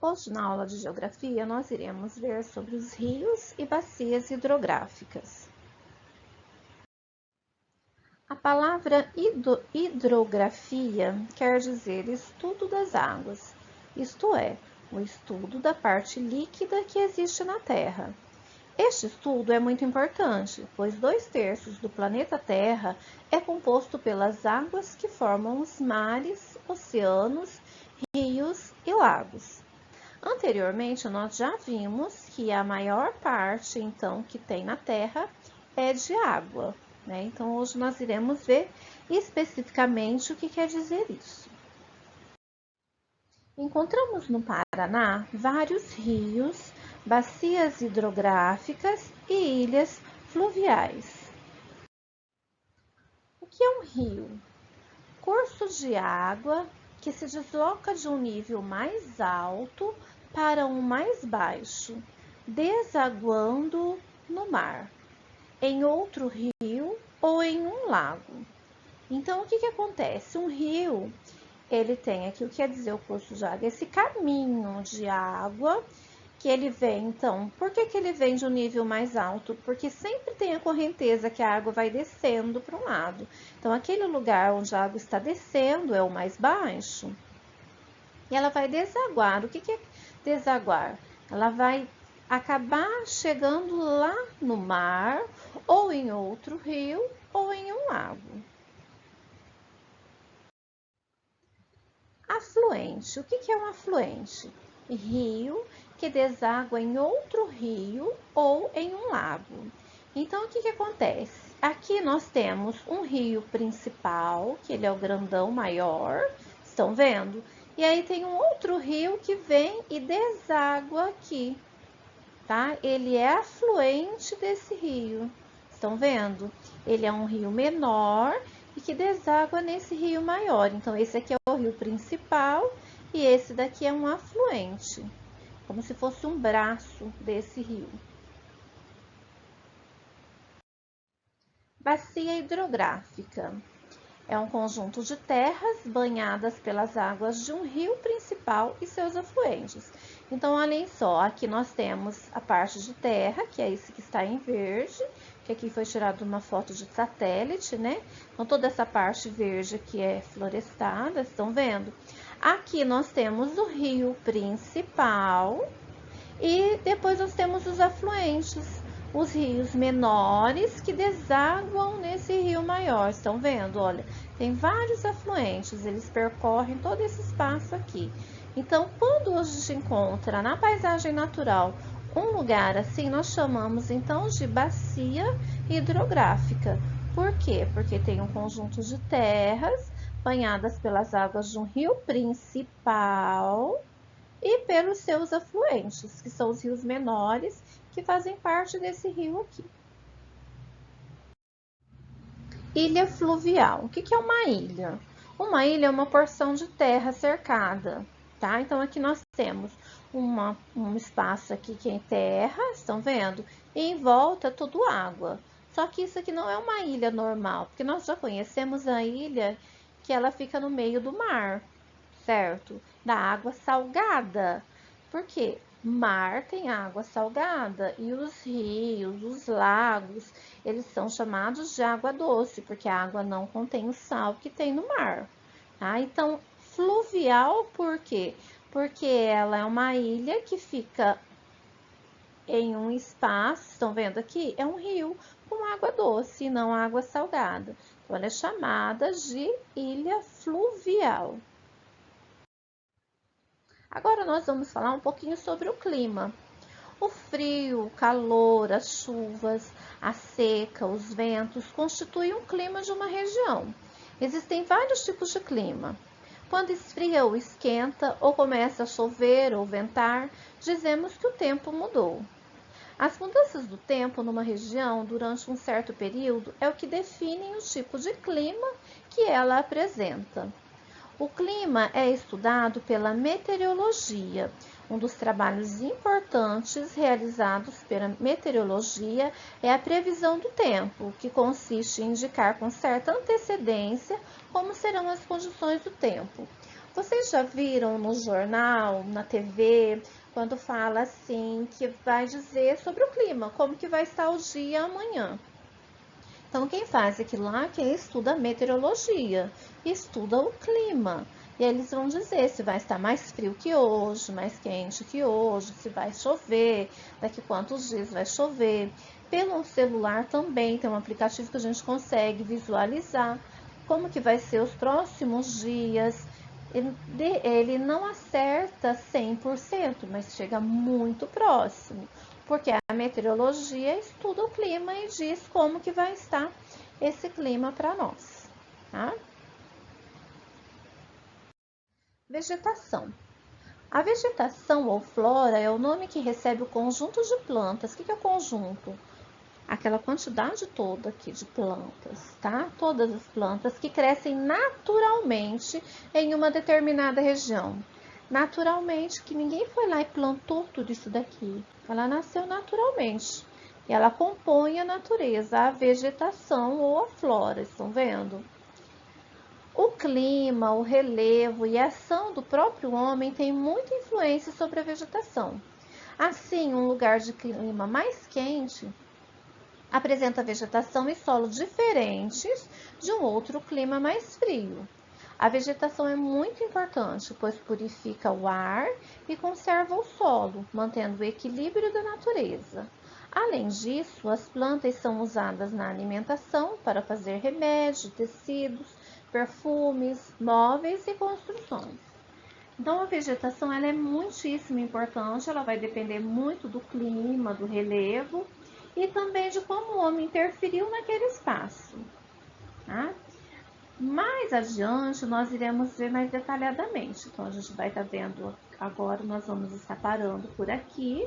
Hoje, na aula de Geografia, nós iremos ver sobre os rios e bacias hidrográficas. A palavra hidrografia quer dizer estudo das águas, isto é, o estudo da parte líquida que existe na Terra. Este estudo é muito importante, pois 2/3 do planeta Terra é composto pelas águas que formam os mares, oceanos, rios e lagos. Anteriormente, nós já vimos que a maior parte, então, que tem na Terra é de água, né? Então, hoje nós iremos ver especificamente o que quer dizer isso. Encontramos no Paraná vários rios, bacias hidrográficas e ilhas fluviais. O que é um rio? Curso de água que se desloca de um nível mais alto para um mais baixo, desaguando no mar, em outro rio ou em um lago. Então, o que acontece? Um rio, ele tem aqui o que quer dizer o curso de água, esse caminho de água que ele vem, então, por que ele vem de um nível mais alto? Porque sempre tem a correnteza que a água vai descendo para um lado. Então, aquele lugar onde a água está descendo é o mais baixo. E ela vai desaguar. O que é desaguar? Ela vai acabar chegando lá no mar, ou em outro rio, ou em um lago. Afluente. O que é um afluente? Rio que deságua em outro rio ou em um lago. Então, o que acontece? Aqui nós temos um rio principal, que ele é o grandão maior, estão vendo? E aí tem um outro rio que vem e deságua aqui, tá? Ele é afluente desse rio, estão vendo? Ele é um rio menor e que deságua nesse rio maior. Então, esse aqui é o rio principal e esse daqui é um afluente, como se fosse um braço desse rio. Bacia hidrográfica é um conjunto de terras banhadas pelas águas de um rio principal e seus afluentes. Então, olhem só, aqui nós temos a parte de terra, que é esse que está em verde, que aqui foi tirado uma foto de satélite, né? Então, toda essa parte verde aqui é florestada, estão vendo? Aqui nós temos o rio principal e depois nós temos os afluentes, os rios menores que desaguam nesse rio maior. Estão vendo? Olha, tem vários afluentes, eles percorrem todo esse espaço aqui. Então, quando a gente encontra na paisagem natural um lugar assim, nós chamamos então de bacia hidrográfica. Por quê? Porque tem um conjunto de terras banhadas pelas águas de um rio principal e pelos seus afluentes, que são os rios menores que fazem parte desse rio aqui. Ilha fluvial. O que é uma ilha? Uma ilha é uma porção de terra cercada, tá? Então, aqui nós temos um espaço aqui que é terra, estão vendo? E em volta tudo água. Só que isso aqui não é uma ilha normal, porque nós já conhecemos a ilha que ela fica no meio do mar, certo? Da água salgada. Por quê? Mar tem água salgada e os rios, os lagos, eles são chamados de água doce, porque a água não contém o sal que tem no mar, tá? Então, fluvial por quê? Porque ela é uma ilha que fica em um espaço, estão vendo aqui? É um rio com água doce e não água salgada. Então, ela é chamada de ilha fluvial. Agora nós vamos falar um pouquinho sobre o clima. O frio, o calor, as chuvas, a seca, os ventos constituem um clima de uma região. Existem vários tipos de clima. Quando esfria ou esquenta, ou começa a chover ou ventar, dizemos que o tempo mudou. As mudanças do tempo numa região durante um certo período é o que define o tipo de clima que ela apresenta. O clima é estudado pela meteorologia. Um dos trabalhos importantes realizados pela meteorologia é a previsão do tempo, que consiste em indicar com certa antecedência como serão as condições do tempo. Vocês já viram no jornal, na TV, quando fala assim, que vai dizer sobre o clima, como que vai estar o dia amanhã? Então, quem faz aquilo lá, quem estuda meteorologia, estuda o clima. E aí eles vão dizer se vai estar mais frio que hoje, mais quente que hoje, se vai chover, daqui quantos dias vai chover. Pelo celular também tem um aplicativo que a gente consegue visualizar como que vai ser os próximos dias. Ele não acerta 100%, mas chega muito próximo, porque a meteorologia estuda o clima e diz como que vai estar esse clima para nós, tá? Vegetação. A vegetação ou flora é o nome que recebe o conjunto de plantas. O que é o conjunto? Aquela quantidade toda aqui de plantas, tá? Todas as plantas que crescem naturalmente em uma determinada região. Naturalmente, que ninguém foi lá e plantou tudo isso daqui. Ela nasceu naturalmente. E ela compõe a natureza, a vegetação ou a flora, estão vendo? O clima, o relevo e a ação do próprio homem tem muita influência sobre a vegetação. Assim, um lugar de clima mais quente apresenta vegetação e solo diferentes de um outro clima mais frio. A vegetação é muito importante, pois purifica o ar e conserva o solo, mantendo o equilíbrio da natureza. Além disso, as plantas são usadas na alimentação para fazer remédios, tecidos, perfumes, móveis e construções. Então, a vegetação ela é muitíssimo importante, ela vai depender muito do clima, do relevo e também de como o homem interferiu naquele espaço, tá? Mais adiante, nós iremos ver mais detalhadamente. Então, a gente vai estar vendo agora, nós vamos estar parando por aqui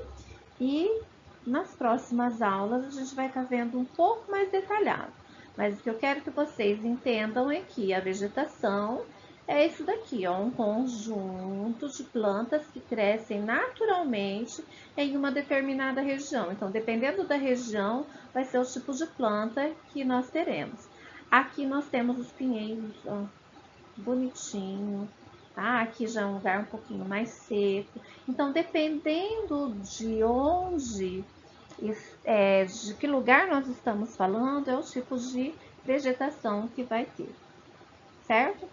e nas próximas aulas a gente vai estar vendo um pouco mais detalhado. Mas o que eu quero que vocês entendam é que a vegetação é isso daqui, ó, um conjunto de plantas que crescem naturalmente em uma determinada região. Então, dependendo da região, vai ser o tipo de planta que nós teremos. Aqui nós temos os pinheiros, ó, bonitinho, tá? Aqui já é um lugar um pouquinho mais seco. Então, dependendo de onde, de que lugar nós estamos falando, é o tipo de vegetação que vai ter, certo?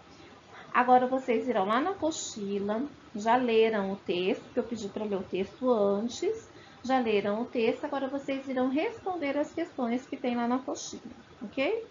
Agora vocês irão lá na apostila, já leram o texto, que eu pedi para ler o texto antes, já leram o texto, agora vocês irão responder as questões que tem lá na apostila, ok?